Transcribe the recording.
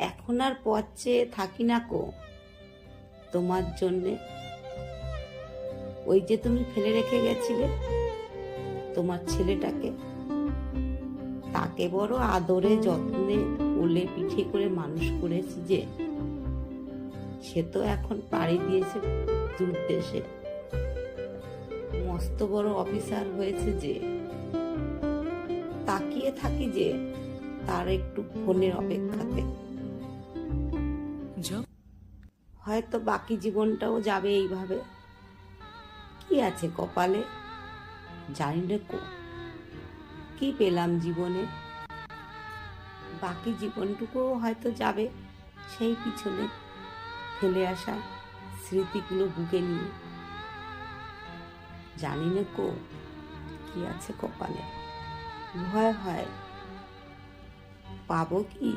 এখন আর পথ চেয়ে থাকি না কো তোমার জন্যে। ওই যে তুমি ফেলে রেখে গেছিলে তোমার ছেলেটাকে, তাকে বড় আদরে যত্নে কোলে পিঠে করে মানুষ করেছি যে, সে তো এখন পাড়ি দিয়েছে দূর দেশে, মস্ত বড় অফিসার হয়েছে যে। তাকিয়ে থাকি যে তার একটু ফোনের অপেক্ষাতে। হয়তো বাকি জীবনটাও যাবে এইভাবে। কি আছে কপালে জানি না কো, কি পেলাম জীবনে। বাকি জীবনটুকুও হয়তো যাবে সেই পিছনে ফেলে আসা স্মৃতিগুলো বুকে নিয়ে। জানি না কো কি আছে কপালে। ভয় হয় পাবো কি